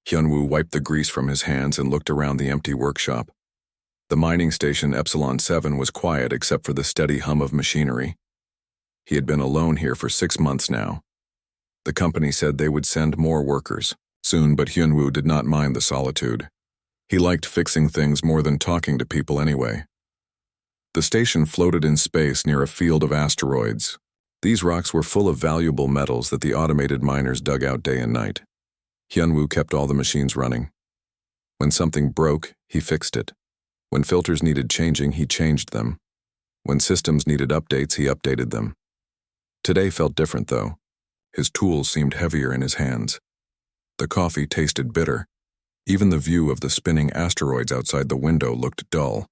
Hyunwoo wiped the grease from his hands and looked around the empty workshop. The mining station Epsilon 7 was quiet except for the steady hum of machinery. He had been alone here for 6 months now. The company said they would send more workers soon, but Hyunwoo did not mind the solitude. He liked fixing things more than talking to people anyway. The station floated in space near a field of asteroids. These rocks were full of valuable metals that the automated miners dug out day and night. Hyunwoo kept all the machines running. When something broke, he fixed it. When filters needed changing, he changed them. When systems needed updates, he updated them. Today felt different, though. His tools seemed heavier in his hands. The coffee tasted bitter. Even the view of the spinning asteroids outside the window looked dull.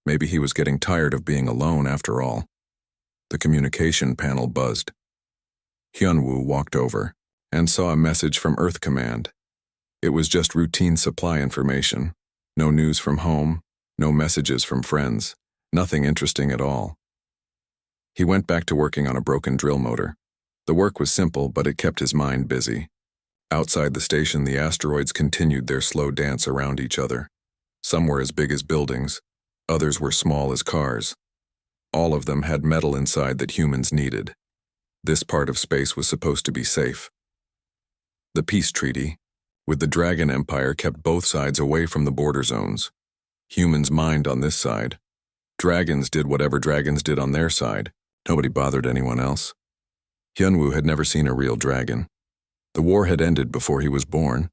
Maybe he was getting tired of being alone after all. The communication panel buzzed. Hyunwoo walked over and saw a message from Earth Command. It was just routine supply information. No news from home, no messages from friends, nothing interesting at all. He went back to working on a broken drill motor. The work was simple, but it kept his mind busy. Outside the station, the asteroids continued their slow dance around each other. Some were as big as buildings, others were small as cars. All of them had metal inside that humans needed. This part of space was supposed to be safe. The peace treaty with the Dragon Empire kept both sides away from the border zones. Humans mined on this side. Dragons did whatever dragons did on their side. Nobody bothered anyone else. Hyunwoo had never seen a real dragon. The war had ended before he was born.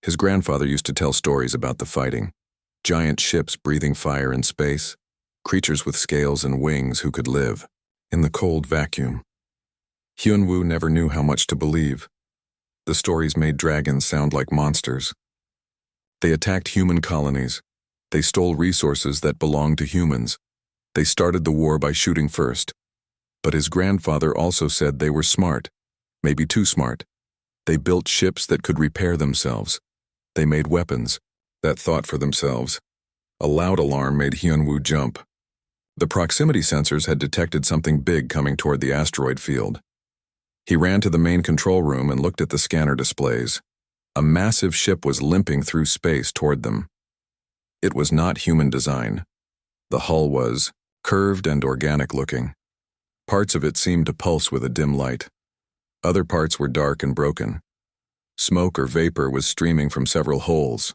His grandfather used to tell stories about the fighting. Giant ships breathing fire in space, creatures with scales and wings who could live in the cold vacuum. Hyunwoo never knew how much to believe. The stories made dragons sound like monsters. They attacked human colonies. They stole resources that belonged to humans. They started the war by shooting first. But his grandfather also said they were smart, maybe too smart. They built ships that could repair themselves. They made weapons that thought for themselves. A loud alarm made Hyunwoo jump. The proximity sensors had detected something big coming toward the asteroid field. He ran to the main control room and looked at the scanner displays. A massive ship was limping through space toward them. It was not human design. The hull was curved and organic looking. Parts of it seemed to pulse with a dim light. Other parts were dark and broken. Smoke or vapor was streaming from several holes.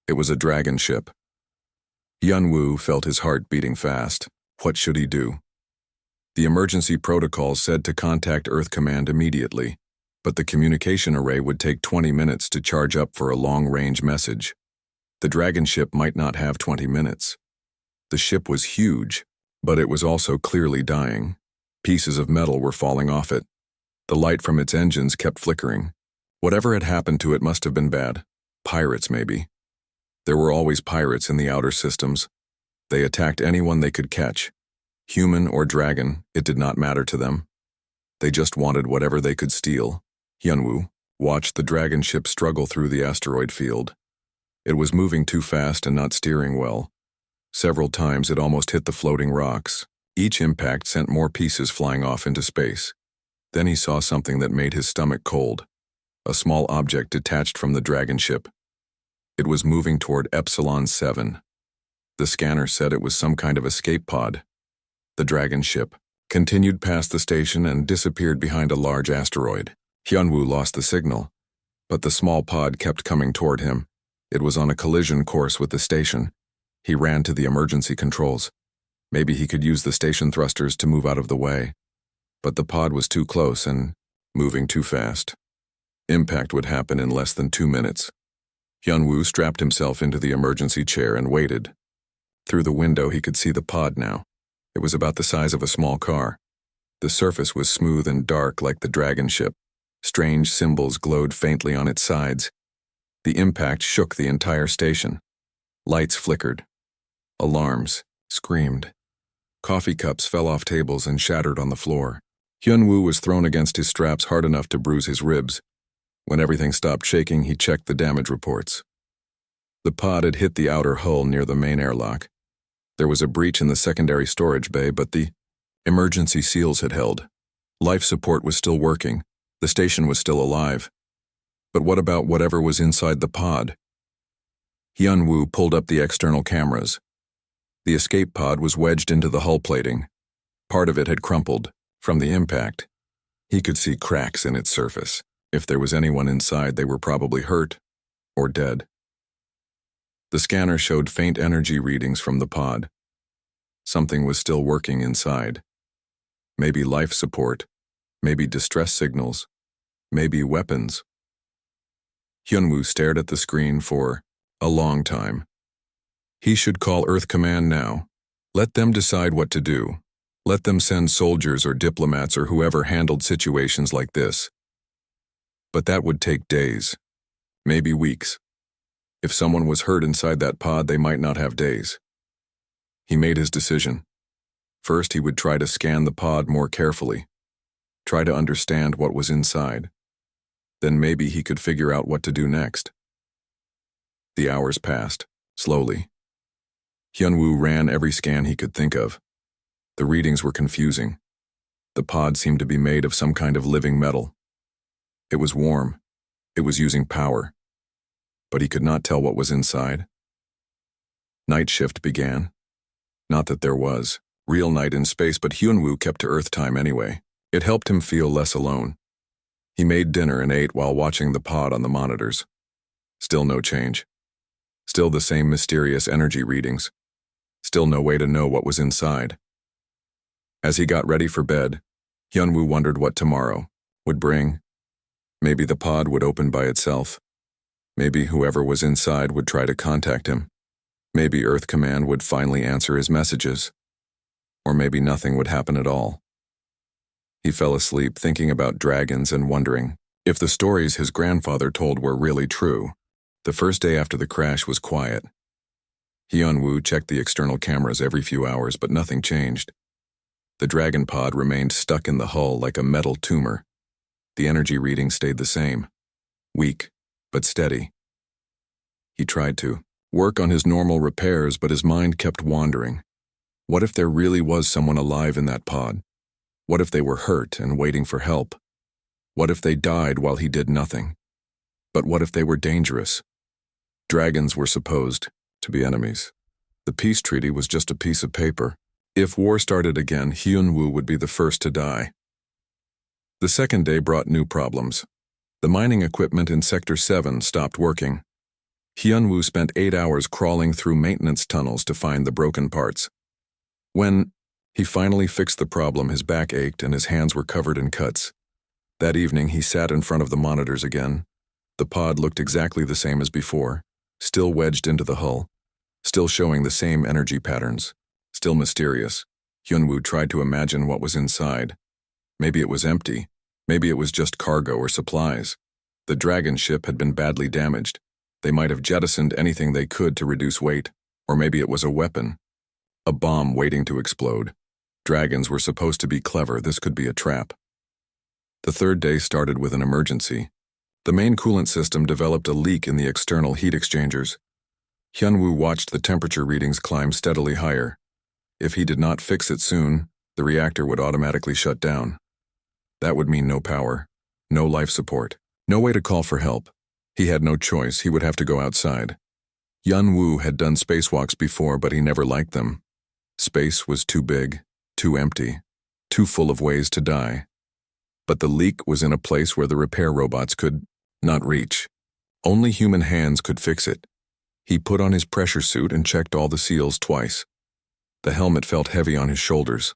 It was a dragon ship. Hyunwoo felt his heart beating fast. What should he do? The emergency protocol said to contact Earth Command immediately, but the communication array would take 20 minutes to charge up for a long-range message. The dragon ship might not have 20 minutes. The ship was huge, but it was also clearly dying. Pieces of metal were falling off it. The light from its engines kept flickering. Whatever had happened to it must have been bad. Pirates, maybe. There were always pirates in the outer systems. They attacked anyone they could catch. Human or dragon, it did not matter to them. They just wanted whatever they could steal. Hyunwoo watched the dragon ship struggle through the asteroid field. It was moving too fast and not steering well. Several times it almost hit the floating rocks. Each impact sent more pieces flying off into space. Then he saw something that made his stomach cold. A small object detached from the dragon ship. It was moving toward Epsilon 7. The scanner said it was some kind of escape pod. The dragon ship continued past the station and disappeared behind a large asteroid. Hyunwoo lost the signal, but the small pod kept coming toward him. It was on a collision course with the station. He ran to the emergency controls. Maybe he could use the station thrusters to move out of the way. But the pod was too close and moving too fast. Impact would happen in less than 2 minutes. Hyunwoo strapped himself into the emergency chair and waited. Through the window he could see the pod now. It was about the size of a small car. The surface was smooth and dark like the dragon ship. Strange symbols glowed faintly on its sides. The impact shook the entire station. Lights flickered. Alarms screamed. Coffee cups fell off tables and shattered on the floor. Hyunwoo was thrown against his straps hard enough to bruise his ribs. When everything stopped shaking, he checked the damage reports. The pod had hit the outer hull near the main airlock. There was a breach in the secondary storage bay, but the emergency seals had held. Life support was still working. The station was still alive. But what about whatever was inside the pod? Hyun-woo pulled up the external cameras. The escape pod was wedged into the hull plating. Part of it had crumpled from the impact. He could see cracks in its surface. If there was anyone inside, they were probably hurt or dead. The scanner showed faint energy readings from the pod. Something was still working inside. Maybe life support, maybe distress signals, maybe weapons. Hyun-woo stared at the screen for a long time. He should call Earth Command now. Let them decide what to do. Let them send soldiers or diplomats or whoever handled situations like this. But that would take days, maybe weeks. If someone was hurt inside that pod, they might not have days. He made his decision. First, he would try to scan the pod more carefully, try to understand what was inside. Then maybe he could figure out what to do next. The hours passed, slowly. Hyun-woo ran every scan he could think of. The readings were confusing. The pod seemed to be made of some kind of living metal. It was warm. It was using power. But he could not tell what was inside. Night shift began. Not that there was real night in space, but Hyun-woo kept to Earth time anyway. It helped him feel less alone. He made dinner and ate while watching the pod on the monitors. Still no change. Still the same mysterious energy readings. Still no way to know what was inside. As he got ready for bed, Hyun-woo wondered what tomorrow would bring. Maybe the pod would open by itself. Maybe whoever was inside would try to contact him. Maybe Earth Command would finally answer his messages. Or maybe nothing would happen at all. He fell asleep thinking about dragons and wondering if the stories his grandfather told were really true. The first day after the crash was quiet. Hyun-woo checked the external cameras every few hours, but nothing changed. The dragon pod remained stuck in the hull like a metal tumor. The energy reading stayed the same. Weak, but steady. He tried to work on his normal repairs, but his mind kept wandering. What if there really was someone alive in that pod? What if they were hurt and waiting for help? What if they died while he did nothing? But what if they were dangerous? Dragons were supposed to be enemies. The peace treaty was just a piece of paper. If war started again, Hyun-woo would be the first to die. The second day brought new problems. The mining equipment in Sector 7 stopped working. Hyun-woo spent 8 hours crawling through maintenance tunnels to find the broken parts. When he finally fixed the problem, his back ached and his hands were covered in cuts. That evening, he sat in front of the monitors again. The pod looked exactly the same as before, still wedged into the hull, still showing the same energy patterns, still mysterious. Hyun-woo tried to imagine what was inside. Maybe it was empty. Maybe it was just cargo or supplies. The dragon ship had been badly damaged. They might have jettisoned anything they could to reduce weight. Or maybe it was a weapon. A bomb waiting to explode. Dragons were supposed to be clever. This could be a trap. The third day started with an emergency. The main coolant system developed a leak in the external heat exchangers. Hyun-woo watched the temperature readings climb steadily higher. If he did not fix it soon, the reactor would automatically shut down. That would mean no power, no life support, no way to call for help. He had no choice. He would have to go outside. Hyun-woo had done spacewalks before, but he never liked them. Space was too big, too empty, too full of ways to die. But the leak was in a place where the repair robots could not reach. Only human hands could fix it. He put on his pressure suit and checked all the seals twice. The helmet felt heavy on his shoulders.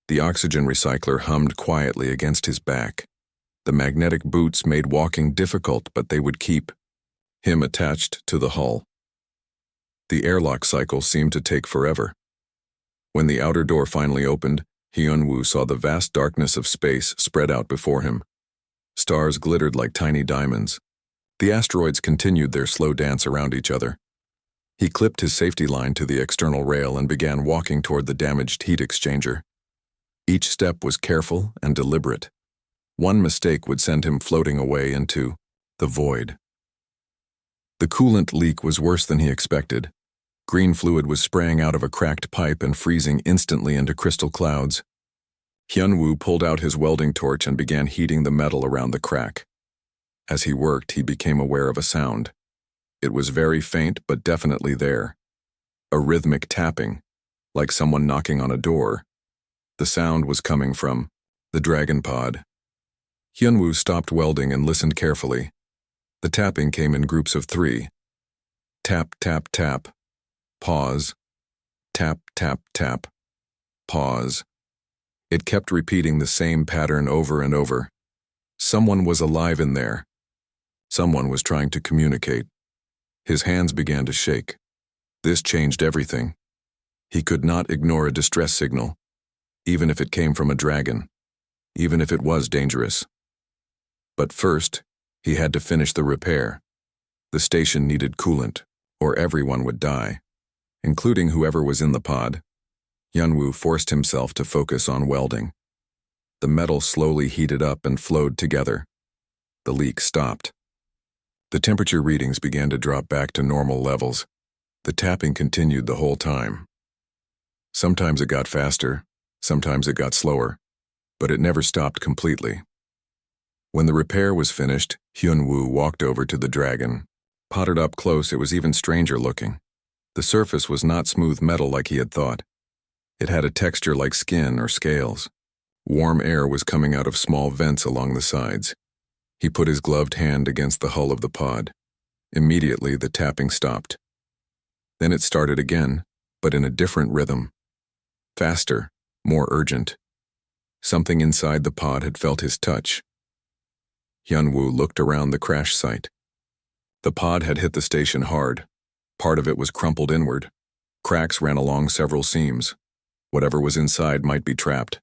The oxygen recycler hummed quietly against his back. The magnetic boots made walking difficult, but they would keep him attached to the hull. The airlock cycle seemed to take forever. When the outer door finally opened, Hyun-woo saw the vast darkness of space spread out before him. Stars glittered like tiny diamonds. The asteroids continued their slow dance around each other. He clipped his safety line to the external rail and began walking toward the damaged heat exchanger. Each step was careful and deliberate. One mistake would send him floating away into the void. The coolant leak was worse than he expected. Green fluid was spraying out of a cracked pipe and freezing instantly into crystal clouds. Hyun-woo pulled out his welding torch and began heating the metal around the crack. As he worked, he became aware of a sound. It was very faint, but definitely there. A rhythmic tapping, like someone knocking on a door. The sound was coming from the dragon pod. Hyunwoo stopped welding and listened carefully. The tapping came in groups of 3. Tap, tap, tap. Pause. Tap, tap, tap. Pause. It kept repeating the same pattern over and over. Someone was alive in there. Someone was trying to communicate. His hands began to shake. This changed everything. He could not ignore a distress signal, even if it came from a dragon, even if it was dangerous. But first, he had to finish the repair. The station needed coolant, or everyone would die, including whoever was in the pod. Hyunwoo forced himself to focus on welding. The metal slowly heated up and flowed together. The leak stopped. The temperature readings began to drop back to normal levels. The tapping continued the whole time. Sometimes it got faster, sometimes it got slower, but it never stopped completely. When the repair was finished, Hyunwoo walked over to the dragon. Potted up close, it was even stranger looking. The surface was not smooth metal like he had thought. It had a texture like skin or scales. Warm air was coming out of small vents along the sides. He put his gloved hand against the hull of the pod. Immediately, the tapping stopped. Then it started again, but in a different rhythm. Faster, more urgent. Something inside the pod had felt his touch. Hyunwoo looked around the crash site. The pod had hit the station hard. Part of it was crumpled inward. Cracks ran along several seams. Whatever was inside might be trapped.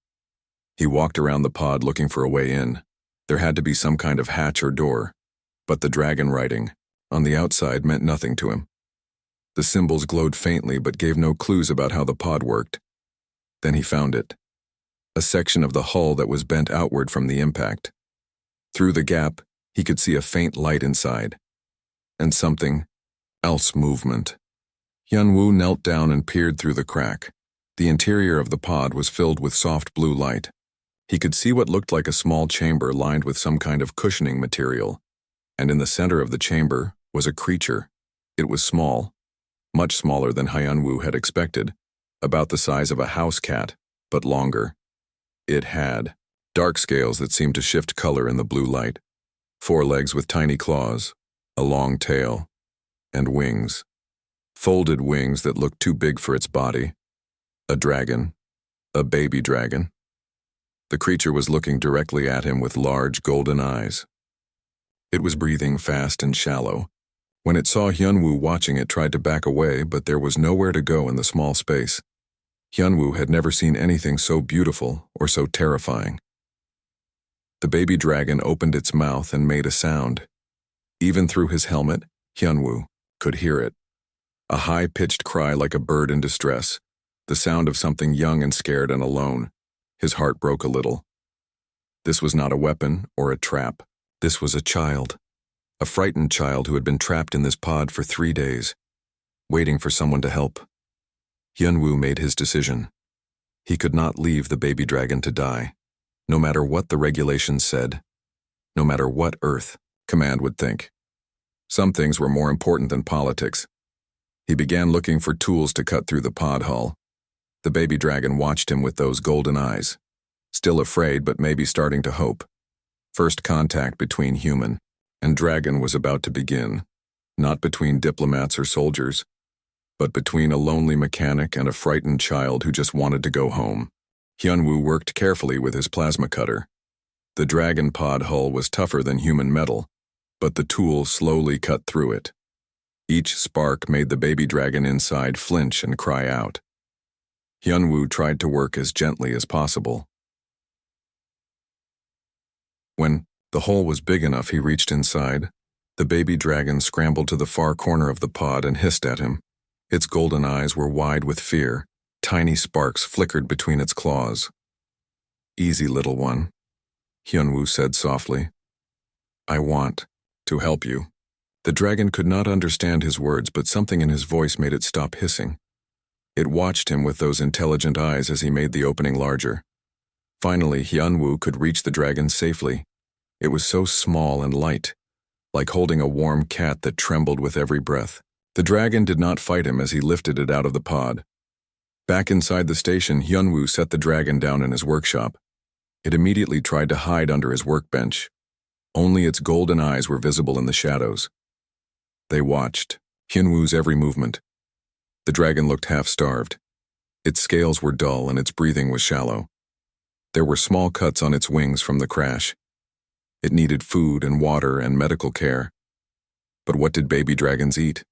He walked around the pod looking for a way in. There had to be some kind of hatch or door, but the dragon writing on the outside meant nothing to him. The symbols glowed faintly but gave no clues about how the pod worked. Then he found it. A section of the hull that was bent outward from the impact. Through the gap, he could see a faint light inside. And something else movement. Hyunwoo knelt down and peered through the crack. The interior of the pod was filled with soft blue light. He could see what looked like a small chamber lined with some kind of cushioning material. And in the center of the chamber was a creature. It was small, much smaller than Hyunwoo had expected, about the size of a house cat, but longer. It had dark scales that seemed to shift color in the blue light, 4 legs with tiny claws, a long tail, and wings. Folded wings that looked too big for its body. A dragon. A baby dragon. The creature was looking directly at him with large golden eyes. It was breathing fast and shallow. When it saw Hyunwoo watching, it tried to back away, but there was nowhere to go in the small space. Hyunwoo had never seen anything so beautiful or so terrifying. The baby dragon opened its mouth and made a sound. Even through his helmet, Hyunwoo could hear it. A high-pitched cry like a bird in distress, the sound of something young and scared and alone. His heart broke a little. This was not a weapon or a trap. This was a child. A frightened child who had been trapped in this pod for 3 days, waiting for someone to help. Hyunwoo made his decision. He could not leave the baby dragon to die, no matter what the regulations said, no matter what Earth Command would think. Some things were more important than politics. He began looking for tools to cut through the pod hull. The baby dragon watched him with those golden eyes, still afraid but maybe starting to hope. First contact between human and dragon was about to begin, not between diplomats or soldiers, but between a lonely mechanic and a frightened child who just wanted to go home. Hyunwoo worked carefully with his plasma cutter. The dragon pod hull was tougher than human metal, but the tool slowly cut through it. Each spark made the baby dragon inside flinch and cry out. Hyunwoo tried to work as gently as possible. When the hole was big enough, he reached inside. The baby dragon scrambled to the far corner of the pod and hissed at him. Its golden eyes were wide with fear. Tiny sparks flickered between its claws. "Easy, little one," Hyunwoo said softly. "I want to help you." The dragon could not understand his words, but something in his voice made it stop hissing. It watched him with those intelligent eyes as he made the opening larger. Finally, Hyunwoo could reach the dragon safely. It was so small and light, like holding a warm cat that trembled with every breath. The dragon did not fight him as he lifted it out of the pod. Back inside the station, Hyunwoo set the dragon down in his workshop. It immediately tried to hide under his workbench. Only its golden eyes were visible in the shadows. They watched Hyunwoo's every movement. The dragon looked half-starved. Its scales were dull and its breathing was shallow. There were small cuts on its wings from the crash. It needed food and water and medical care. But what did baby dragons eat?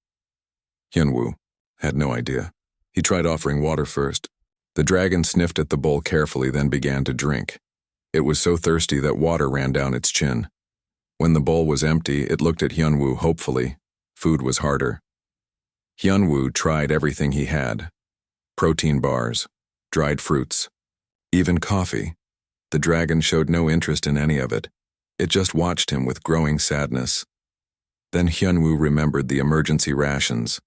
Hyunwoo had no idea. He tried offering water first. The dragon sniffed at the bowl carefully, then began to drink. It was so thirsty that water ran down its chin. When the bowl was empty, it looked at Hyunwoo hopefully. Food was harder. Hyunwoo tried everything he had. Protein bars, dried fruits, even coffee. The dragon showed no interest in any of it. It just watched him with growing sadness. Then Hyunwoo remembered the emergency rations.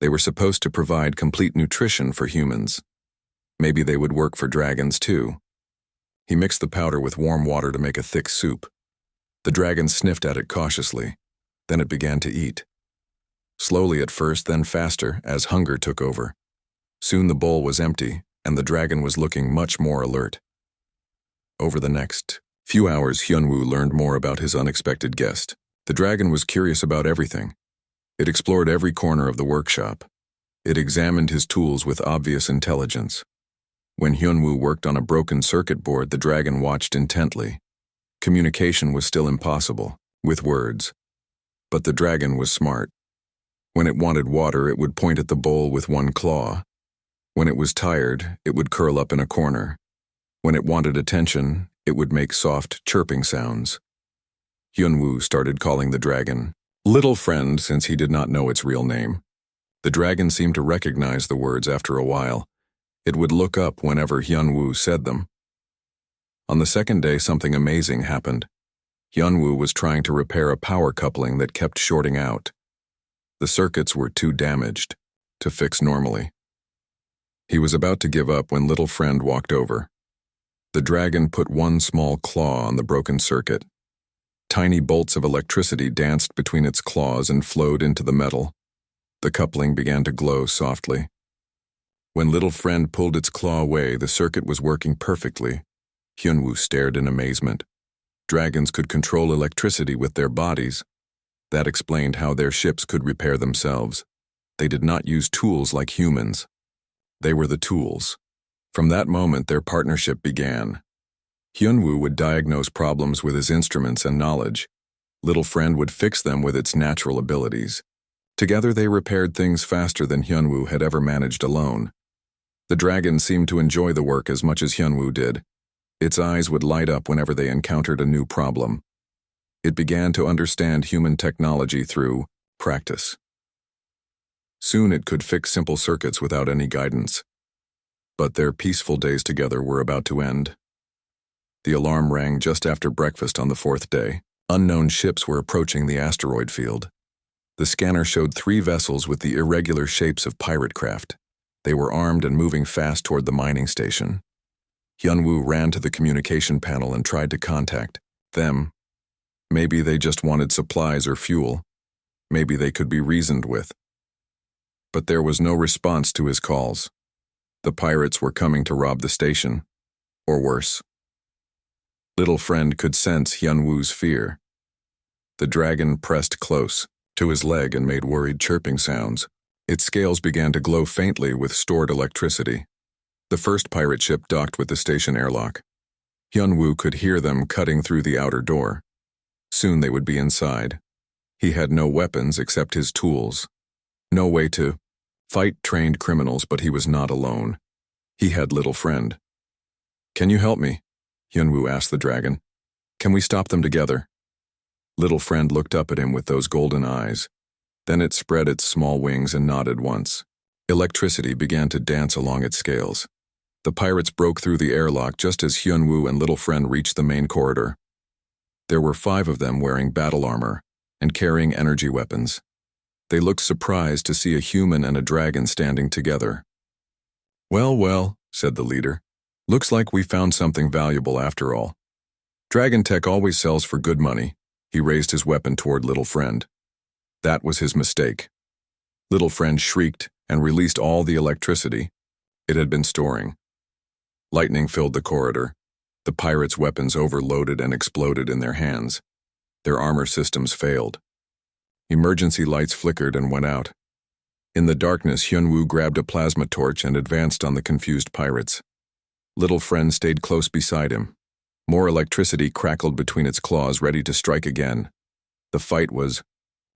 They were supposed to provide complete nutrition for humans. Maybe they would work for dragons too. He mixed the powder with warm water to make a thick soup. The dragon sniffed at it cautiously. Then it began to eat. Slowly at first, then faster, as hunger took over. Soon the bowl was empty, and the dragon was looking much more alert. Over the next few hours, Hyunwoo learned more about his unexpected guest. The dragon was curious about everything. It explored every corner of the workshop. It examined his tools with obvious intelligence. When Hyunwoo worked on a broken circuit board, the dragon watched intently. Communication was still impossible, with words. But the dragon was smart. When it wanted water, it would point at the bowl with one claw. When it was tired, it would curl up in a corner. When it wanted attention, it would make soft, chirping sounds. Hyunwoo started calling the dragon Little Friend since he did not know its real name. The dragon seemed to recognize the words after a while. It would look up whenever Hyunwoo said them. On the second day, something amazing happened. Hyunwoo was trying to repair a power coupling that kept shorting out. The circuits were too damaged to fix normally. He was about to give up when Little Friend walked over. The dragon put one small claw on the broken circuit. Tiny bolts of electricity danced between its claws and flowed into the metal. The coupling began to glow softly. When Little Friend pulled its claw away, the circuit was working perfectly. Hyunwoo stared in amazement. Dragons could control electricity with their bodies. That explained how their ships could repair themselves. They did not use tools like humans. They were the tools. From that moment, their partnership began. Hyunwoo would diagnose problems with his instruments and knowledge. Little Friend would fix them with its natural abilities. Together they repaired things faster than Hyunwoo had ever managed alone. The dragon seemed to enjoy the work as much as Hyunwoo did. Its eyes would light up whenever they encountered a new problem. It began to understand human technology through practice. Soon it could fix simple circuits without any guidance. But their peaceful days together were about to end. The alarm rang just after breakfast on the fourth day. Unknown ships were approaching the asteroid field. The scanner showed 3 vessels with the irregular shapes of pirate craft. They were armed and moving fast toward the mining station. Hyunwoo ran to the communication panel and tried to contact them. Maybe they just wanted supplies or fuel. Maybe they could be reasoned with. But there was no response to his calls. The pirates were coming to rob the station, or worse. Little Friend could sense Hyunwoo's fear. The dragon pressed close to his leg and made worried chirping sounds. Its scales began to glow faintly with stored electricity. The first pirate ship docked with the station airlock. Hyunwoo could hear them cutting through the outer door. Soon they would be inside. He had no weapons except his tools. No way to fight trained criminals, but he was not alone. He had Little Friend. "Can you help me?" Hyunwoo asked the dragon. "Can we stop them together?" Little Friend looked up at him with those golden eyes. Then it spread its small wings and nodded once. Electricity began to dance along its scales. The pirates broke through the airlock just as Hyunwoo and Little Friend reached the main corridor. There were 5 of them wearing battle armor and carrying energy weapons. They looked surprised to see a human and a dragon standing together. "Well, well," said the leader. "Looks like we found something valuable after all. Dragon tech always sells for good money." He raised his weapon toward Little Friend. That was his mistake. Little Friend shrieked and released all the electricity it had been storing. Lightning filled the corridor. The pirates' weapons overloaded and exploded in their hands. Their armor systems failed. Emergency lights flickered and went out. In the darkness, Hyunwoo grabbed a plasma torch and advanced on the confused pirates. Little Friend stayed close beside him. More electricity crackled between its claws, ready to strike again. The fight was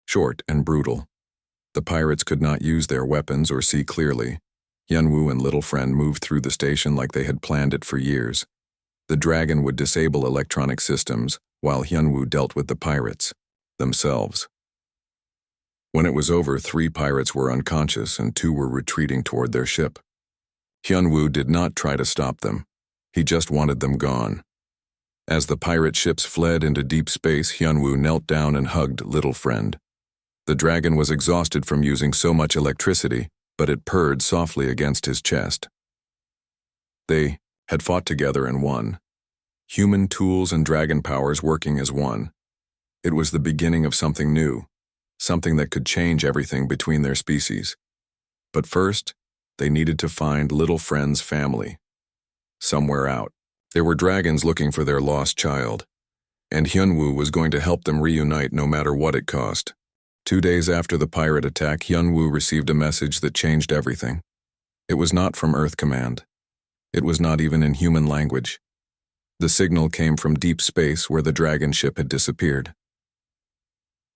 short and brutal. The pirates could not use their weapons or see clearly. Hyunwoo and Little Friend moved through the station like they had planned it for years. The dragon would disable electronic systems, while Hyunwoo dealt with the pirates themselves. When it was over, 3 pirates were unconscious and 2 were retreating toward their ship. Hyunwoo did not try to stop them. He just wanted them gone. As the pirate ships fled into deep space, Hyunwoo knelt down and hugged Little Friend. The dragon was exhausted from using so much electricity, but it purred softly against his chest. They had fought together and won. Human tools and dragon powers working as one. It was the beginning of something new, something that could change everything between their species. But first, they needed to find Little Friend's family. Somewhere out, there were dragons looking for their lost child, and Hyunwoo was going to help them reunite no matter what it cost. 2 days after the pirate attack, Hyunwoo received a message that changed everything. It was not from Earth Command. It was not even in human language. The signal came from deep space where the dragon ship had disappeared.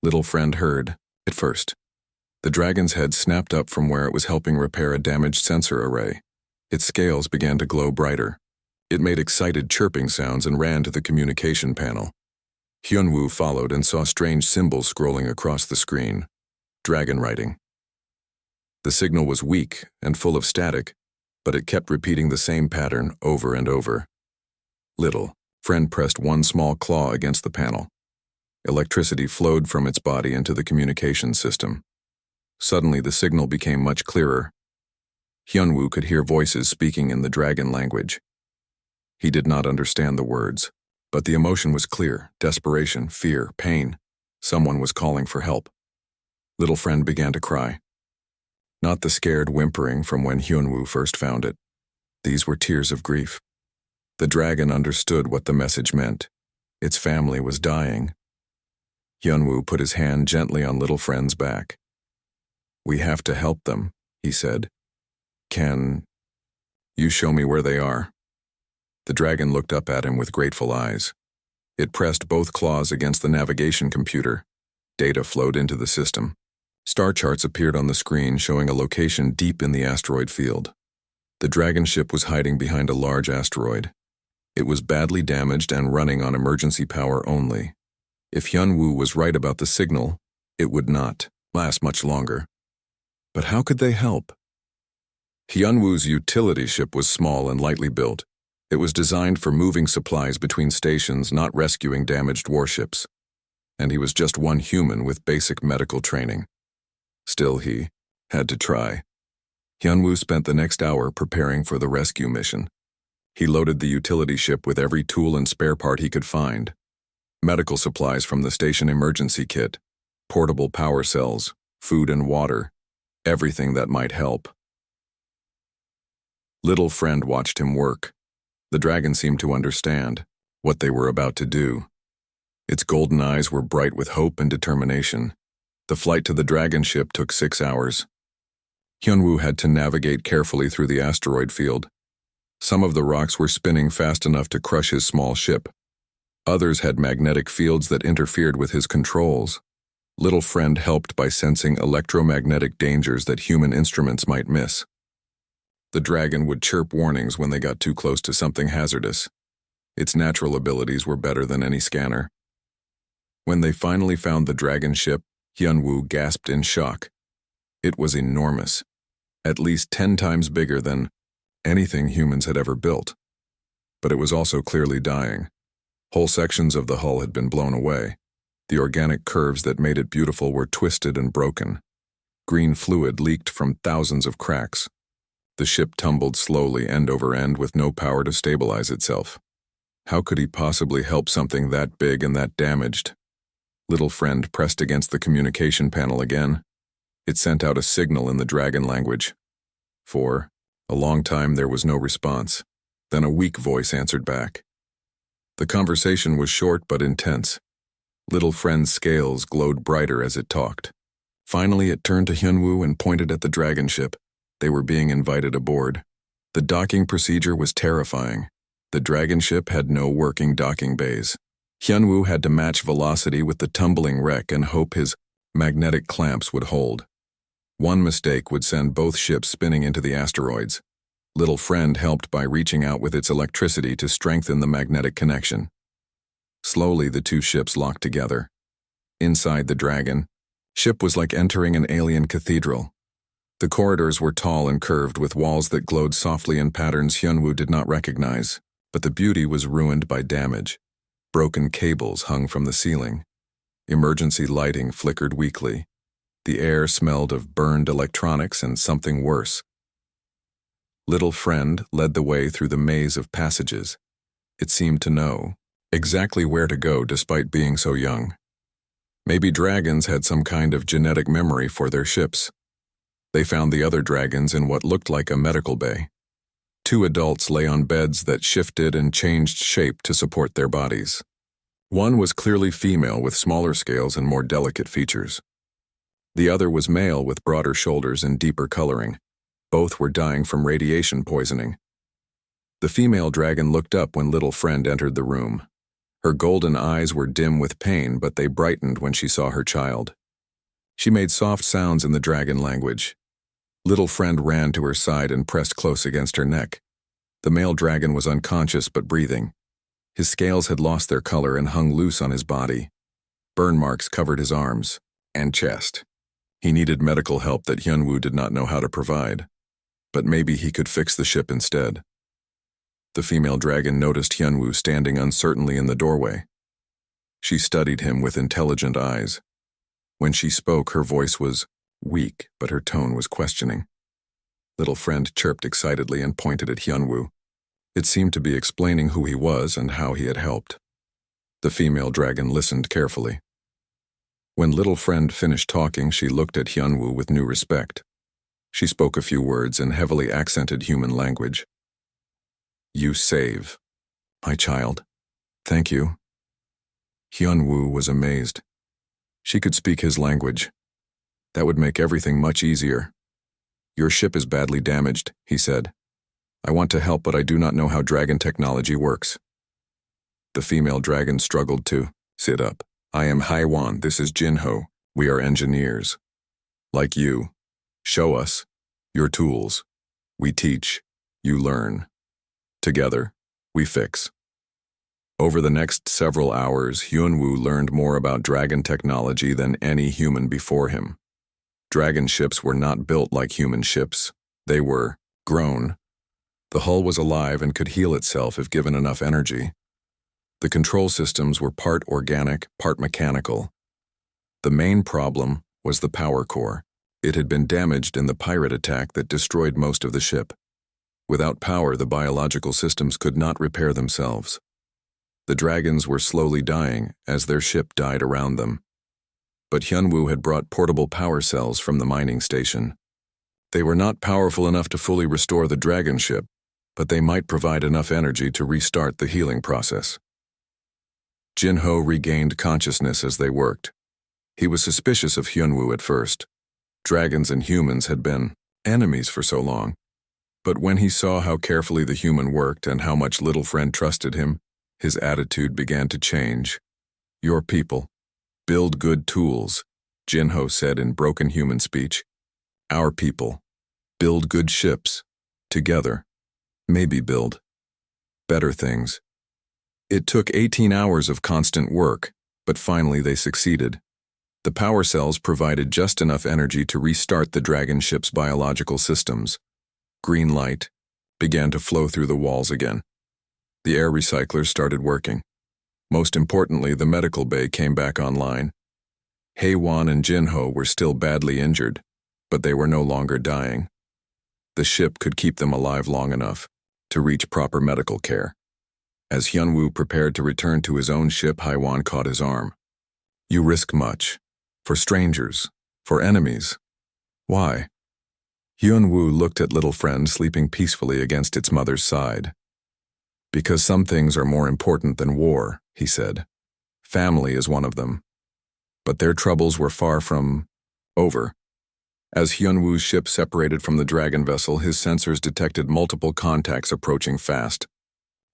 Little Friend heard, at first. The dragon's head snapped up from where it was helping repair a damaged sensor array. Its scales began to glow brighter. It made excited chirping sounds and ran to the communication panel. Hyunwoo followed and saw strange symbols scrolling across the screen. Dragon writing. The signal was weak and full of static, but it kept repeating the same pattern over and over. Little Friend pressed one small claw against the panel. Electricity flowed from its body into the communication system. Suddenly, the signal became much clearer. Hyunwoo could hear voices speaking in the dragon language. He did not understand the words, but the emotion was clear: desperation, fear, pain. Someone was calling for help. Little Friend began to cry. Not the scared whimpering from when Hyunwoo first found it. These were tears of grief. The dragon understood what the message meant. Its family was dying. Hyunwoo put his hand gently on Little Friend's back. "We have to help them," he said. "Can you show me where they are?" The dragon looked up at him with grateful eyes. It pressed both claws against the navigation computer. Data flowed into the system. Star charts appeared on the screen showing a location deep in the asteroid field. The dragon ship was hiding behind a large asteroid. It was badly damaged and running on emergency power only. If Hyunwoo was right about the signal, it would not last much longer. But how could they help? Hyunwoo's utility ship was small and lightly built. It was designed for moving supplies between stations, not rescuing damaged warships. And he was just one human with basic medical training. Still, he had to try. Hyunwoo spent the next hour preparing for the rescue mission. He loaded the utility ship with every tool and spare part he could find. Medical supplies from the station emergency kit, portable power cells, food and water, everything that might help. Little Friend watched him work. The dragon seemed to understand what they were about to do. Its golden eyes were bright with hope and determination. The flight to the dragon ship took 6 hours. Hyunwoo had to navigate carefully through the asteroid field. Some of the rocks were spinning fast enough to crush his small ship. Others had magnetic fields that interfered with his controls. Little Friend helped by sensing electromagnetic dangers that human instruments might miss. The dragon would chirp warnings when they got too close to something hazardous. Its natural abilities were better than any scanner. When they finally found the dragon ship, Hyunwoo gasped in shock. It was enormous, at least 10 times bigger than anything humans had ever built. But it was also clearly dying. Whole sections of the hull had been blown away. The organic curves that made it beautiful were twisted and broken. Green fluid leaked from thousands of cracks. The ship tumbled slowly end over end with no power to stabilize itself. How could he possibly help something that big and that damaged? Little friend pressed against the communication panel again. It sent out a signal in the dragon language. For a long time there was no response. Then a weak voice answered back. The conversation was short but intense. Little friend's scales glowed brighter as it talked. Finally it turned to Hyunwoo and pointed at the dragon ship. They were being invited aboard. The docking procedure was terrifying. The dragon ship had no working docking bays. Hyunwoo had to match velocity with the tumbling wreck and hope his magnetic clamps would hold. One mistake would send both ships spinning into the asteroids. Little friend helped by reaching out with its electricity to strengthen the magnetic connection. Slowly the two ships locked together. Inside the dragon ship was like entering an alien cathedral. The corridors were tall and curved with walls that glowed softly in patterns Hyunwoo did not recognize, but the beauty was ruined by damage. Broken cables hung from the ceiling. Emergency lighting flickered weakly. The air smelled of burned electronics and something worse. Little friend led the way through the maze of passages. It seemed to know exactly where to go despite being so young. Maybe dragons had some kind of genetic memory for their ships. They found the other dragons in what looked like a medical bay. Two adults lay on beds that shifted and changed shape to support their bodies. One was clearly female with smaller scales and more delicate features. The other was male with broader shoulders and deeper coloring. Both were dying from radiation poisoning. The female dragon looked up when little friend entered the room. Her golden eyes were dim with pain, but they brightened when she saw her child. She made soft sounds in the dragon language. Little friend ran to her side and pressed close against her neck. The male dragon was unconscious but breathing. His scales had lost their color and hung loose on his body. Burn marks covered his arms and chest. He needed medical help that Hyunwoo did not know how to provide, but maybe he could fix the ship instead. The female dragon noticed Hyunwoo standing uncertainly in the doorway. She studied him with intelligent eyes. When she spoke, her voice was weak, but her tone was questioning. Little friend chirped excitedly and pointed at Hyunwoo. It seemed to be explaining who he was and how he had helped. The female dragon listened carefully. When little friend finished talking, she looked at Hyunwoo with new respect. She spoke a few words in heavily accented human language. "You save, my child. Thank you." Hyunwoo was amazed. She could speak his language. That would make everything much easier. "Your ship is badly damaged," he said. "I want to help, but I do not know how dragon technology works." The female dragon struggled to sit up. "I am Haiwan, this is Jinho. We are engineers. Like you. Show us your tools. We teach, you learn. Together, we fix." Over the next several hours, Hyunwoo learned more about dragon technology than any human before him. Dragon ships were not built like human ships. They were grown. The hull was alive and could heal itself if given enough energy. The control systems were part organic, part mechanical. The main problem was the power core. It had been damaged in the pirate attack that destroyed most of the ship. Without power, the biological systems could not repair themselves. The dragons were slowly dying as their ship died around them. But Hyunwoo had brought portable power cells from the mining station. They were not powerful enough to fully restore the dragon ship, but they might provide enough energy to restart the healing process. Jinho regained consciousness as they worked. He was suspicious of Hyunwoo at first. Dragons and humans had been enemies for so long. But when he saw how carefully the human worked and how much little friend trusted him, his attitude began to change. "Your people. Build good tools," Jinho said in broken human speech. "Our people. Build good ships. Together. Maybe build better things." It took 18 hours of constant work, but finally they succeeded. The power cells provided just enough energy to restart the dragon ship's biological systems. Green light began to flow through the walls again. The air recyclers started working. Most importantly, the medical bay came back online. Haiwan and Jinho were still badly injured, but they were no longer dying. The ship could keep them alive long enough to reach proper medical care. As Hyunwoo prepared to return to his own ship, Haiwan caught his arm. You risk much. For strangers. For enemies. Why? Hyun-woo looked at little friend sleeping peacefully against its mother's side. Because some things are more important than war, he said. Family is one of them. But their troubles were far from over. As Hyun-woo's ship separated from the dragon vessel, his sensors detected multiple contacts approaching fast.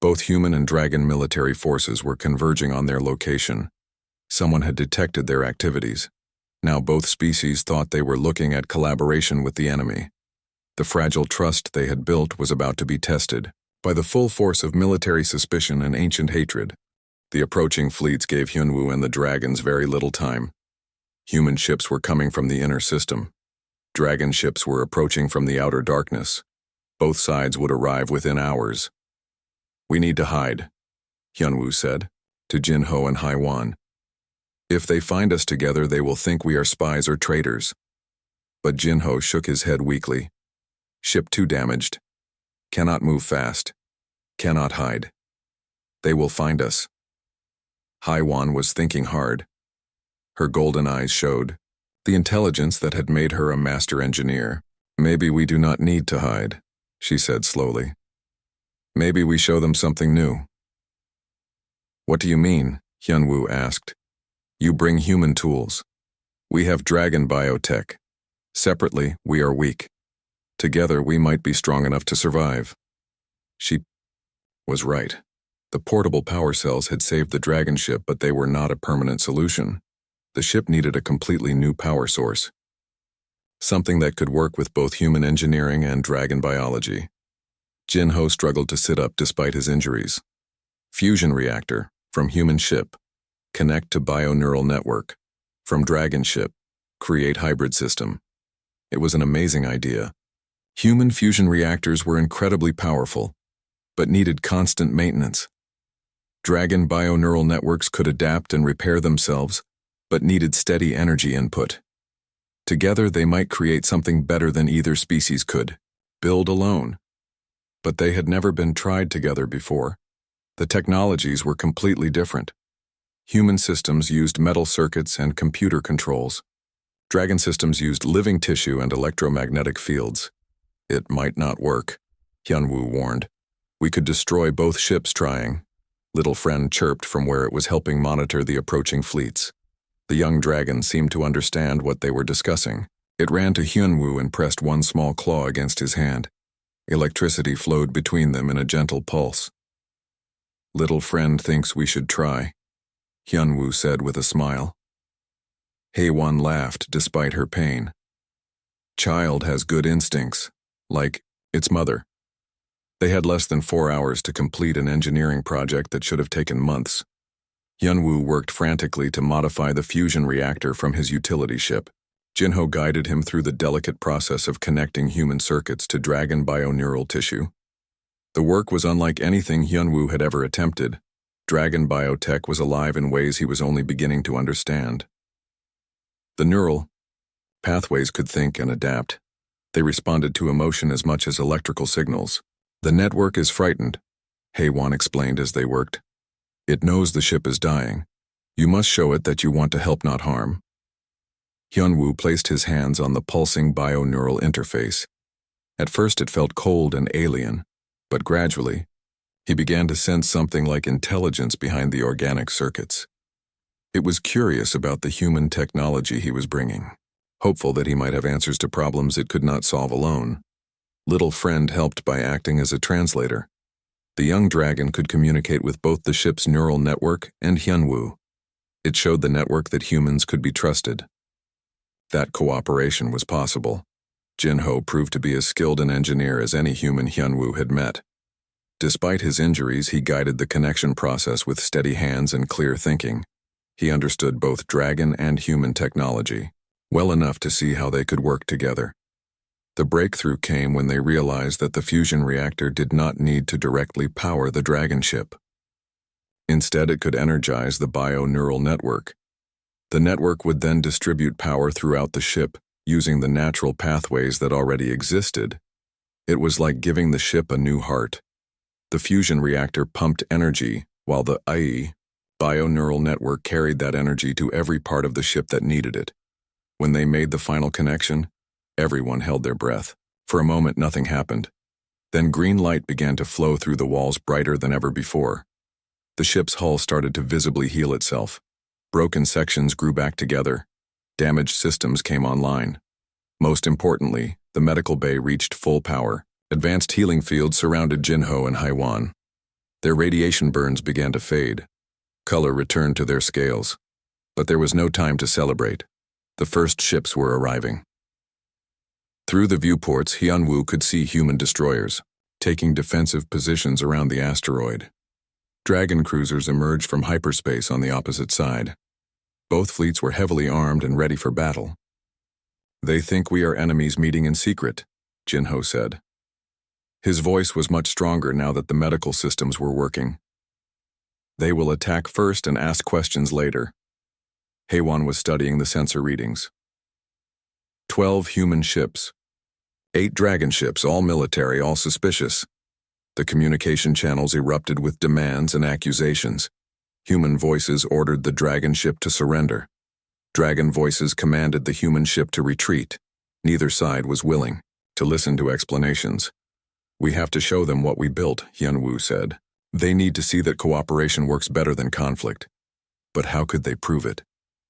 Both human and dragon military forces were converging on their location. Someone had detected their activities. Now both species thought they were looking at collaboration with the enemy. The fragile trust they had built was about to be tested by the full force of military suspicion and ancient hatred. The approaching fleets gave Hyun-woo and the dragons very little time. Human ships were coming from the inner system. Dragon ships were approaching from the outer darkness. Both sides would arrive within hours. We need to hide, Hyun-woo said, to Jin-ho and Hai-wan. If they find us together, they will think we are spies or traitors. But Jin-ho shook his head weakly. Ship too damaged. Cannot move fast. Cannot hide. They will find us. Hai-wan was thinking hard. Her golden eyes showed the intelligence that had made her a master engineer. Maybe we do not need to hide, she said slowly. Maybe we show them something new. What do you mean? Hyun-woo asked. You bring human tools. We have dragon biotech. Separately, we are weak. Together, we might be strong enough to survive. She was right. The portable power cells had saved the dragon ship, but they were not a permanent solution. The ship needed a completely new power source. Something that could work with both human engineering and dragon biology. Jin-ho struggled to sit up despite his injuries. Fusion reactor, from human ship. Connect to bio-neural network. From dragon ship. Create hybrid system. It was an amazing idea. Human fusion reactors were incredibly powerful, but needed constant maintenance. Dragon bio-neural networks could adapt and repair themselves, but needed steady energy input. Together they might create something better than either species could build alone. But they had never been tried together before. The technologies were completely different. Human systems used metal circuits and computer controls. Dragon systems used living tissue and electromagnetic fields. It might not work, Hyun-woo warned. We could destroy both ships trying. Little friend chirped from where it was helping monitor the approaching fleets. The young dragon seemed to understand what they were discussing. It ran to Hyun-woo and pressed one small claw against his hand. Electricity flowed between them in a gentle pulse. Little friend thinks we should try, Hyun-woo said with a smile. Hae-won laughed despite her pain. Child has good instincts, like its mother. They had less than 4 hours to complete an engineering project that should have taken months. Hyun-woo worked frantically to modify the fusion reactor from his utility ship. Jin-ho guided him through the delicate process of connecting human circuits to dragon bio-neural tissue. The work was unlike anything Hyun-woo had ever attempted. Dragon biotech was alive in ways he was only beginning to understand. The neural pathways could think and adapt. They responded to emotion as much as electrical signals. The network is frightened, Hae-won explained as they worked. It knows the ship is dying. You must show it that you want to help, not harm. Hyun-woo placed his hands on the pulsing bio-neural interface. At first it felt cold and alien, but gradually, he began to sense something like intelligence behind the organic circuits. It was curious about the human technology he was bringing, hopeful that he might have answers to problems it could not solve alone. Little friend helped by acting as a translator. The young dragon could communicate with both the ship's neural network and Hyun-woo. It showed the network that humans could be trusted. That cooperation was possible. Jin-ho proved to be as skilled an engineer as any human Hyun-woo had met. Despite his injuries, he guided the connection process with steady hands and clear thinking. He understood both dragon and human technology, well enough to see how they could work together. The breakthrough came when they realized that the fusion reactor did not need to directly power the dragon ship. Instead, it could energize the bio-neural network. The network would then distribute power throughout the ship, using the natural pathways that already existed. It was like giving the ship a new heart. The fusion reactor pumped energy, while the AI Bio-neural network carried that energy to every part of the ship that needed it. When they made the final connection, everyone held their breath. For a moment, nothing happened. Then green light began to flow through the walls brighter than ever before. The ship's hull started to visibly heal itself. Broken sections grew back together. Damaged systems came online. Most importantly, the medical bay reached full power. Advanced healing fields surrounded Jinho and Haiwan. Their radiation burns began to fade. Color returned to their scales. But there was no time to celebrate. The first ships were arriving. Through the viewports, Hyunwoo could see human destroyers, taking defensive positions around the asteroid. Dragon cruisers emerged from hyperspace on the opposite side. Both fleets were heavily armed and ready for battle. "They think we are enemies meeting in secret," Jinho said. His voice was much stronger now that the medical systems were working. "They will attack first and ask questions later." Haiwan was studying the sensor readings. 12 human ships. 8 dragon ships, all military, all suspicious. The communication channels erupted with demands and accusations. Human voices ordered the dragon ship to surrender. Dragon voices commanded the human ship to retreat. Neither side was willing to listen to explanations. "We have to show them what we built," Hyunwoo said. "They need to see that cooperation works better than conflict." But how could they prove it?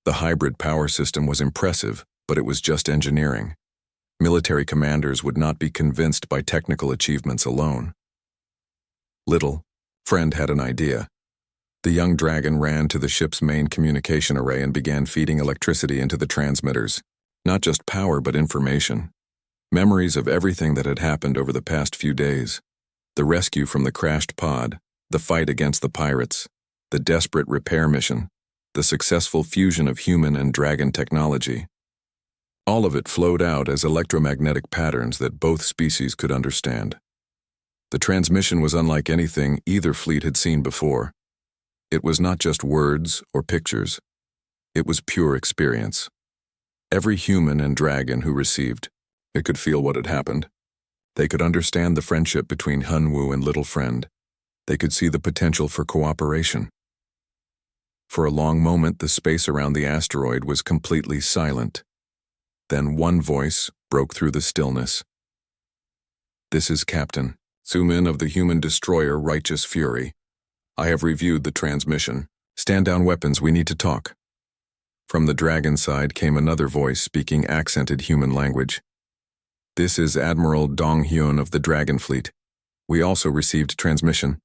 The hybrid power system was impressive, but it was just engineering. Military commanders would not be convinced by technical achievements alone. Little Friend had an idea. The young dragon ran to the ship's main communication array and began feeding electricity into the transmitters. Not just power, but information. Memories of everything that had happened over the past few days. The rescue from the crashed pod, the fight against the pirates, the desperate repair mission, the successful fusion of human and dragon technology. All of it flowed out as electromagnetic patterns that both species could understand. The transmission was unlike anything either fleet had seen before. It was not just words or pictures. It was pure experience. Every human and dragon who received it could feel what had happened. They could understand the friendship between Hyunwoo and Little Friend. They could see the potential for cooperation. For a long moment, the space around the asteroid was completely silent. Then one voice broke through the stillness. "This is Captain Sumin of the human destroyer Righteous Fury. I have reviewed the transmission. Stand down weapons, we need to talk." From the dragon side came another voice speaking accented human language. "This is Admiral Dong-hyun of the Dragon Fleet. We also received transmission.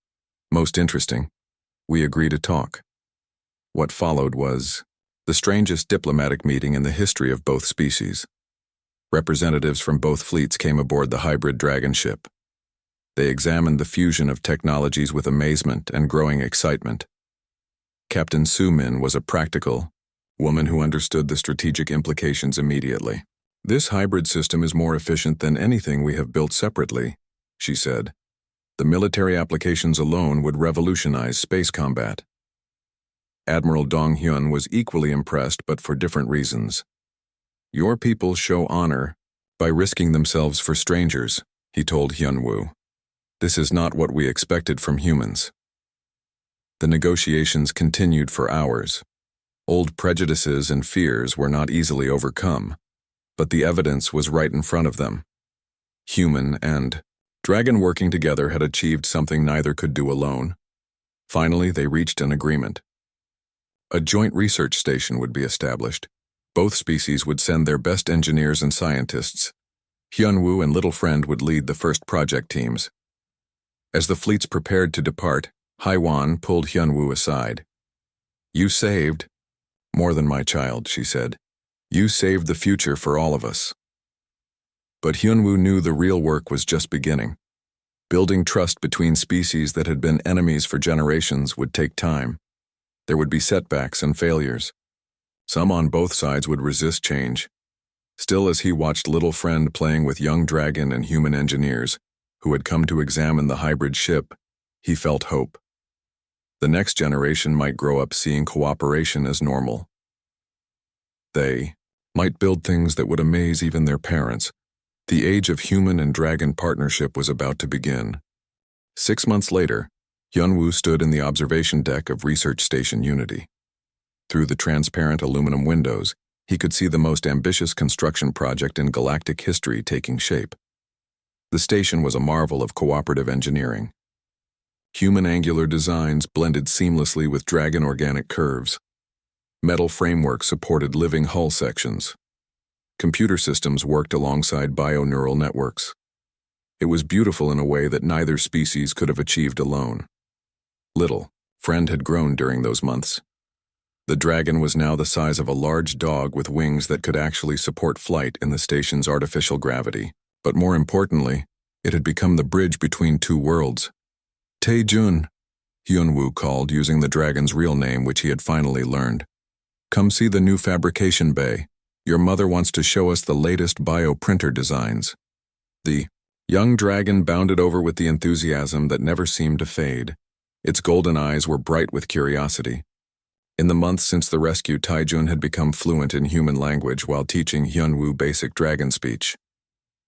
Most interesting. We agree to talk." What followed was the strangest diplomatic meeting in the history of both species. Representatives from both fleets came aboard the hybrid dragon ship. They examined the fusion of technologies with amazement and growing excitement. Captain Sumin was a practical woman who understood the strategic implications immediately. "This hybrid system is more efficient than anything we have built separately," she said. "The military applications alone would revolutionize space combat." Admiral Dong-hyun was equally impressed, but for different reasons. "Your people show honor by risking themselves for strangers," he told Hyunwoo. "This is not what we expected from humans." The negotiations continued for hours. Old prejudices and fears were not easily overcome, but the evidence was right in front of them. Human and dragon working together had achieved something neither could do alone. Finally, they reached an agreement. A joint research station would be established. Both species would send their best engineers and scientists. Hyunwoo and Little Friend would lead the first project teams. As the fleets prepared to depart, Haiwan pulled Hyunwoo aside. "You saved more than my child," she said. "You saved the future for all of us." But Hyunwoo knew the real work was just beginning. Building trust between species that had been enemies for generations would take time. There would be setbacks and failures. Some on both sides would resist change. Still, as he watched Little Friend playing with young dragon and human engineers who had come to examine the hybrid ship, he felt hope. The next generation might grow up seeing cooperation as normal. They might build things that would amaze even their parents. The age of human and dragon partnership was about to begin. 6 months later, Hyunwoo stood in the observation deck of Research Station Unity. Through the transparent aluminum windows, he could see the most ambitious construction project in galactic history taking shape. The station was a marvel of cooperative engineering. Human angular designs blended seamlessly with dragon organic curves. Metal framework supported living hull sections. Computer systems worked alongside bio-neural networks. It was beautiful in a way that neither species could have achieved alone. Little, Friend had grown during those months. The dragon was now the size of a large dog with wings that could actually support flight in the station's artificial gravity. But more importantly, it had become the bridge between two worlds. Tae-jun, Hyunwoo called using the dragon's real name, which he had finally learned. Come see the new fabrication bay. Your mother wants to show us the latest bioprinter designs. The young dragon bounded over with the enthusiasm that never seemed to fade. Its golden eyes were bright with curiosity. In the months since the rescue, Tae-jun had become fluent in human language while teaching Hyunwoo basic dragon speech.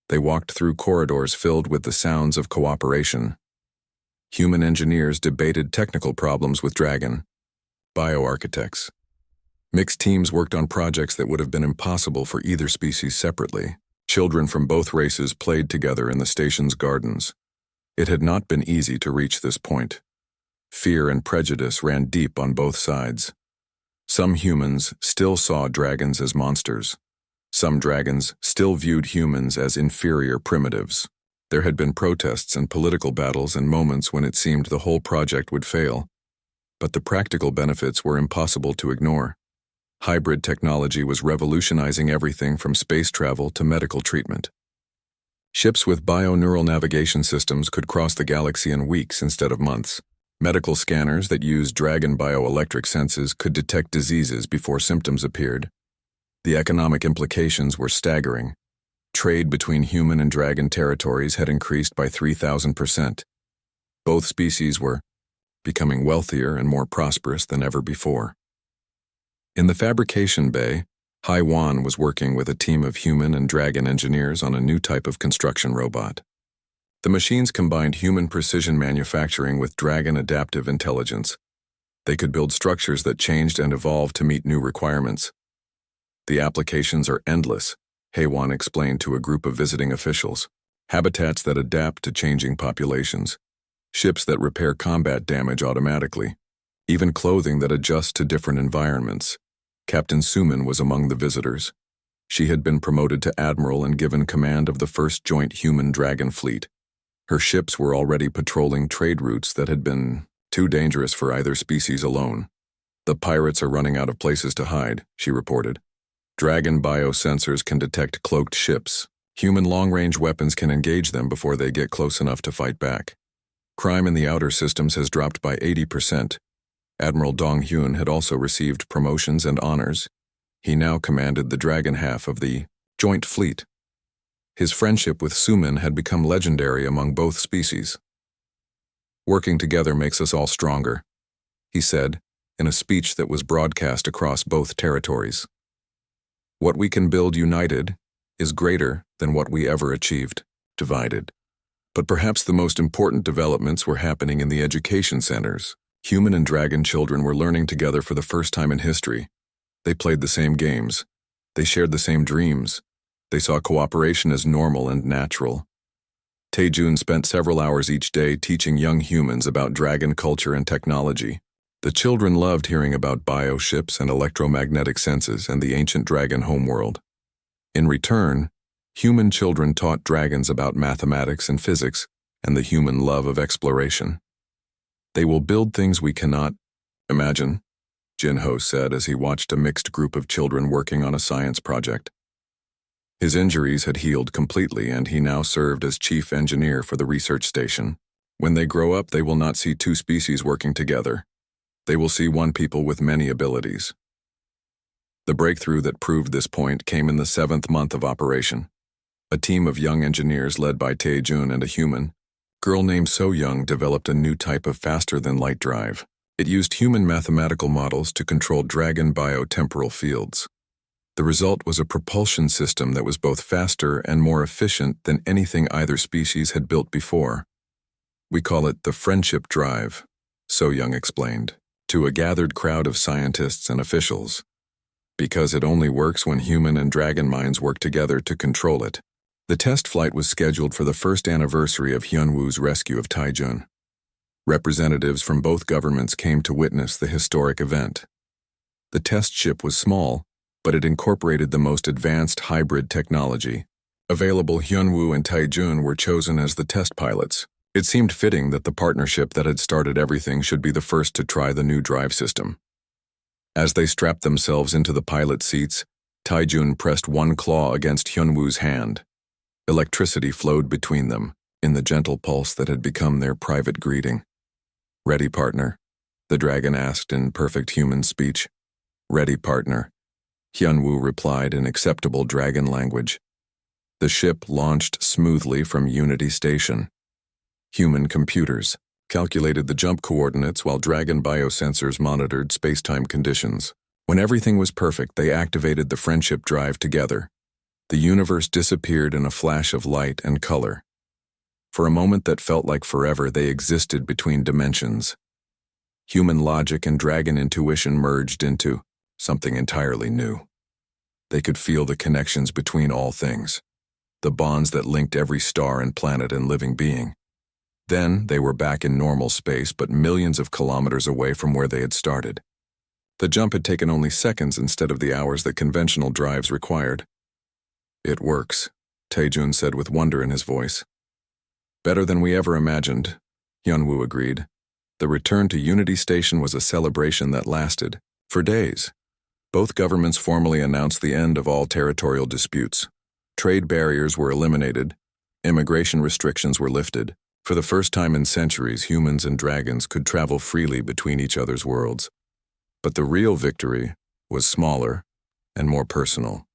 They walked through corridors filled with the sounds of cooperation. Human engineers debated technical problems with dragon. Bioarchitects. Mixed teams worked on projects that would have been impossible for either species separately. Children from both races played together in the station's gardens. It had not been easy to reach this point. Fear and prejudice ran deep on both sides. Some humans still saw dragons as monsters. Some dragons still viewed humans as inferior primitives. There had been protests and political battles and moments when it seemed the whole project would fail. But the practical benefits were impossible to ignore. Hybrid technology was revolutionizing everything from space travel to medical treatment. Ships with bio-neural navigation systems could cross the galaxy in weeks instead of months. Medical scanners that used dragon bioelectric senses could detect diseases before symptoms appeared. The economic implications were staggering. Trade between human and dragon territories had increased by 3,000%. Both species were becoming wealthier and more prosperous than ever before. In the fabrication bay, Haiwan was working with a team of human and dragon engineers on a new type of construction robot. The machines combined human precision manufacturing with dragon adaptive intelligence. They could build structures that changed and evolved to meet new requirements. The applications are endless, Haiwan explained to a group of visiting officials. Habitats that adapt to changing populations. Ships that repair combat damage automatically. Even clothing that adjusts to different environments. Captain Suman was among the visitors. She had been promoted to admiral and given command of the first joint human-dragon fleet. Her ships were already patrolling trade routes that had been too dangerous for either species alone. The pirates are running out of places to hide, she reported. Dragon biosensors can detect cloaked ships. Human long-range weapons can engage them before they get close enough to fight back. Crime in the outer systems has dropped by 80%. Admiral Dong-hyun had also received promotions and honors. He now commanded the dragon half of the joint fleet. His friendship with Suman had become legendary among both species. Working together makes us all stronger, he said, in a speech that was broadcast across both territories. What we can build united is greater than what we ever achieved divided. But perhaps the most important developments were happening in the education centers. Human and dragon children were learning together for the first time in history. They played the same games. They shared the same dreams. They saw cooperation as normal and natural. Tae-jun spent several hours each day teaching young humans about dragon culture and technology. The children loved hearing about bioships and electromagnetic senses and the ancient dragon homeworld. In return, human children taught dragons about mathematics and physics and the human love of exploration. They will build things we cannot imagine, Jinho said as he watched a mixed group of children working on a science project. His injuries had healed completely and he now served as chief engineer for the research station. When they grow up, they will not see two species working together. They will see one people with many abilities. The breakthrough that proved this point came in the 7th month of operation. A team of young engineers led by Tae-jun and a human girl named So Young developed a new type of faster-than-light drive. It used human mathematical models to control dragon biotemporal fields. The result was a propulsion system that was both faster and more efficient than anything either species had built before. We call it the friendship drive, So Young explained, to a gathered crowd of scientists and officials. Because it only works when human and dragon minds work together to control it. The test flight was scheduled for the first anniversary of Hyunwoo's rescue of Taijun. Representatives from both governments came to witness the historic event. The test ship was small, but it incorporated the most advanced hybrid technology. Available Hyunwoo and Taijun were chosen as the test pilots. It seemed fitting that the partnership that had started everything should be the first to try the new drive system. As they strapped themselves into the pilot seats, Taijun pressed one claw against Hyunwoo's hand. Electricity flowed between them, in the gentle pulse that had become their private greeting. "Ready, partner?" the dragon asked in perfect human speech. "Ready, partner," Hyunwoo replied in acceptable dragon language. The ship launched smoothly from Unity Station. Human computers calculated the jump coordinates while dragon biosensors monitored space-time conditions. When everything was perfect, they activated the friendship drive together. The universe disappeared in a flash of light and color. For a moment that felt like forever, they existed between dimensions. Human logic and dragon intuition merged into something entirely new. They could feel the connections between all things, the bonds that linked every star and planet and living being. Then they were back in normal space, but millions of kilometers away from where they had started. The jump had taken only seconds instead of the hours that conventional drives required. "It works," Taejun said with wonder in his voice. "Better than we ever imagined," Hyunwoo agreed. The return to Unity Station was a celebration that lasted for days. Both governments formally announced the end of all territorial disputes. Trade barriers were eliminated. Immigration restrictions were lifted. For the first time in centuries, humans and dragons could travel freely between each other's worlds. But the real victory was smaller and more personal.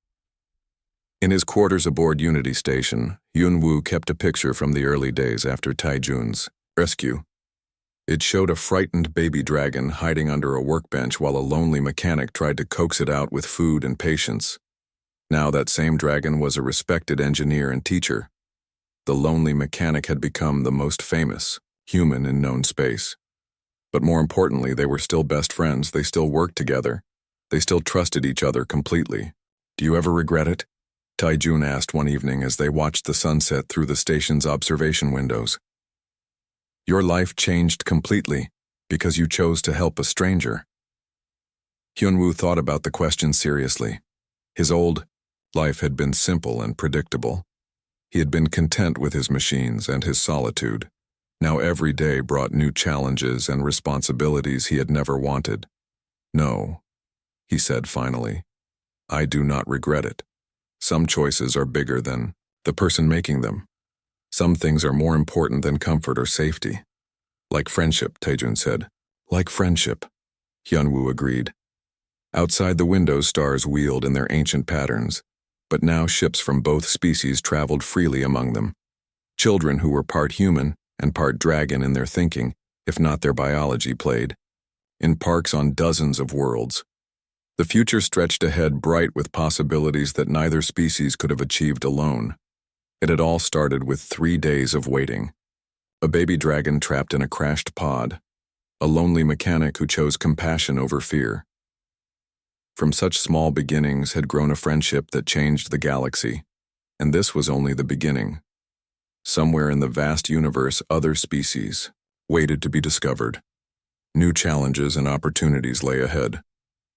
In his quarters aboard Unity Station, Hyunwoo kept a picture from the early days after Taijun's rescue. It showed a frightened baby dragon hiding under a workbench while a lonely mechanic tried to coax it out with food and patience. Now that same dragon was a respected engineer and teacher. The lonely mechanic had become the most famous human in known space. But more importantly, they were still best friends. They still worked together. They still trusted each other completely. "Do you ever regret it?" Taijun asked one evening as they watched the sunset through the station's observation windows. "Your life changed completely because you chose to help a stranger." Hyunwoo thought about the question seriously. His old life had been simple and predictable. He had been content with his machines and his solitude. Now every day brought new challenges and responsibilities he had never wanted. "No," he said finally, "I do not regret it. Some choices are bigger than the person making them. Some things are more important than comfort or safety." "Like friendship," Taejun said. "Like friendship," Hyunwoo agreed. Outside the windows, stars wheeled in their ancient patterns, but now ships from both species traveled freely among them. Children who were part human and part dragon in their thinking, if not their biology, played in parks on dozens of worlds. The future stretched ahead, bright with possibilities that neither species could have achieved alone. It had all started with 3 days of waiting. A baby dragon trapped in a crashed pod. A lonely mechanic who chose compassion over fear. From such small beginnings had grown a friendship that changed the galaxy. And this was only the beginning. Somewhere in the vast universe, other species waited to be discovered. New challenges and opportunities lay ahead.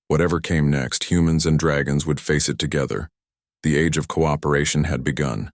Whatever came next, humans and dragons would face it together. The age of cooperation had begun.